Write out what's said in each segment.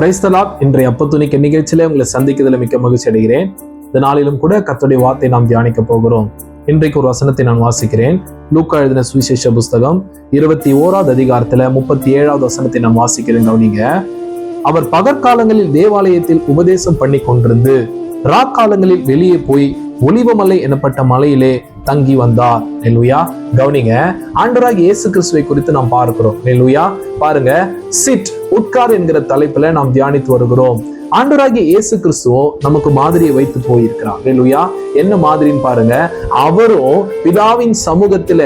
Praise the Lord. இன்றைய அப்பத்துணிக்க நிகழ்ச்சியில உங்களை சந்திக்கிறதுல மிக்க மகிழ்ச்சி அடைகிறேன். இந்த நாளிலும் கூட கர்த்தருடைய வார்த்தை நாம் தியானிக்க போகிறோம். இன்றைக்கு ஒரு வசனத்தை நான் வாசிக்கிறேன். லூக்கா எழுதின சுவிசேஷ புஸ்தகம் 21வது அதிகாரத்துல 37வது வசனத்தை நான் வாசிக்கிறேன். கவனிங்க. அவர் பகற்காலங்களில் தேவாலயத்தில் உபதேசம் பண்ணி கொண்டிருந்து ராக்காலங்களில் வெளியே போய் ஒலிவமலை எனப்பட்ட மலையிலே தங்கி வந்தார். ஹல்லேலூயா. கவனிங்க, ஆண்டவராகிய இயேசு கிறிஸ்துவை குறித்து நாம் பார்க்கிறோம். ஹல்லேலூயா. பாருங்க, சிட், உட்கார் என்கிற தலைப்புல நாம் தியானித்து வருகிறோம். ஆண்டவராகிய இயேசு கிறிஸ்துவும் நமக்கு மாதிரியை வைத்து போயிருக்கிறார். ஹல்லேலூயா. என்ன மாதிரின்னு பாருங்க, அவரும் பிதாவின் சமூகத்துல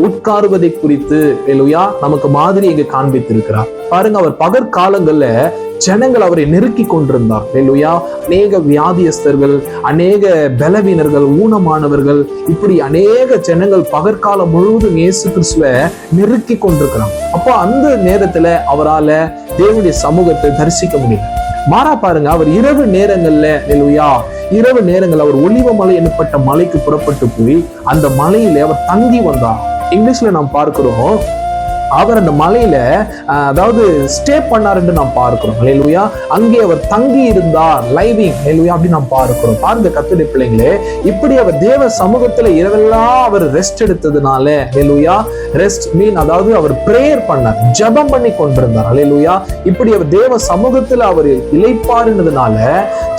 உட்காருவதை குறித்து ஹல்லேலூயா நமக்கு மாதிரி இங்க காண்பித்திருக்கிறார். பாருங்க, அவர் பகற்காலங்கள்ல ஜனங்கள் அவரை நெருக்கி கொண்டிருந்தார். ஹல்லேலூயா. அநேக வியாதியஸ்தர்கள், அநேக பலவீனர்கள், ஊனமானவர்கள், இப்படி அநேக ஜனங்கள் பகற்காலம் முழுவதும் இயேசு கிறிஸ்துவை நெருக்கி கொண்டிருக்கிறாங்க. அப்போ அந்த நேரத்துல அவரால தேவனுடைய சமூகத்தை தரிசிக்க முடியல. மாறா பாருங்க, அவர் இரவு நேரங்கள்ல ஹல்லேலூயா இரவு நேரங்கள் அவர் ஒலிவமலை எனப்பட்ட மலைக்கு புறப்பட்டு போய் அந்த மலையில அவர் தங்கி வந்தார். இங்கிலீஷ்ல நாம் பார்க்கிறோம், அவர் அந்த மலையில அதாவது ஸ்டே பண்ணார் என்று நாம் பார்க்கிறோம். ஹல்லேலூயா. அங்கே அவர் தங்கி இருந்தார், லைவிங் ஹல்லேலூயா அப்படி நாம் பார்க்கிறோம். பாருங்க கர்த்தருடைய பிள்ளைங்களே, இப்படி அவர் தேவ சமூகத்துல இரவெல்லாம் அவர் ரெஸ்ட் எடுத்ததுனால ஹல்லேலூயா, ரெஸ்ட் மீன் அதாவது அவர் பிரேயர் பண்ணார், ஜெபம் பண்ணி கொண்டிருந்தார். ஹல்லேலூயா. இப்படி அவர் தேவ சமூகத்துல அவர் இளைப்பாறினதுனால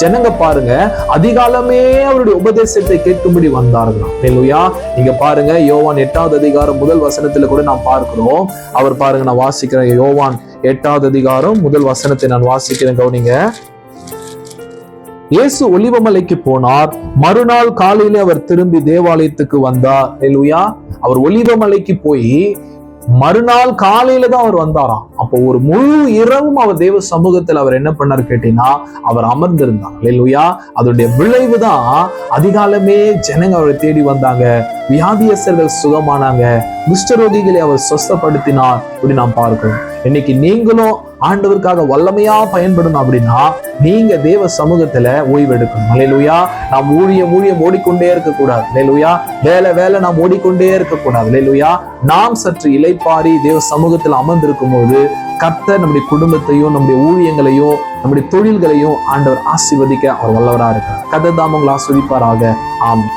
ஜனங்க பாருங்க அதிகாலமே அவருடைய உபதேசத்தை கேட்கும்படி வந்தார்களாம். ஹல்லேலூயா. நீங்க பாருங்க, யோவான் 8வது அதிகாரம் முதல் வசனத்துல கூட நாம் பார்க்கிறோம். அவர் பாருங்க, நான் வாசிக்கிறேன். யோவான் 8வது அதிகாரம் முதல் வசனத்தை நான் வாசிக்கிறேன். கவனிங்க. இயேசு ஒலிவமலைக்கு போனார். மறுநாள் காலையில அவர் திரும்பி தேவாலயத்துக்கு வந்தார். ஹல்லேலூயா. அவர் ஒலிவமலைக்கு போய் மறுநாள் காலையில தான் அவர் வந்தாராம். அப்போ ஒரு முழு இரவும் அவர் தேவ சமூகத்தில் அவர் என்ன பண்ணார் கேட்டீங்கன்னா அவர் அமர்ந்திருந்தார். ஹல்லேலூயா. அதோடைய விளைவுதான் அதிகாலமே ஜனங்க அவரை தேடி வந்தாங்க, வியாதியஸ்தர்கள் சுகமானாங்க, குஷ்டரோகிகளை அவர் சொஸ்தப்படுத்தினார். இப்படி நாம் பார்க்கிறோம். இன்னைக்கு நீங்களும் ஆண்டவருக்காக வல்லமையா பயன்படணும் அப்படின்னா நீங்க தேவ சமூகத்துல ஓய்வு எடுக்கணும். ஹல்லேலூயா. நாம் ஊழியம் ஓடிக்கொண்டே இருக்கக்கூடாது. ஹல்லேலூயா. வேலை நாம் ஓடிக்கொண்டே இருக்கக்கூடாது. ஹல்லேலூயா. நாம் சற்று இளைப்பாரி தேவ சமூகத்தில் அமர்ந்திருக்கும் போது கர்த்தர் நம்முடைய குடும்பத்தையும் நம்முடைய ஊழியங்களையும் நம்முடைய தொழில்களையும் ஆண்டவர் ஆசீர்வதிக்க அவர் வல்லவரா இருக்கிறார். கர்த்தர் தாம் உங்களை ஆசீர்வதிப்பாராக. ஆமென்.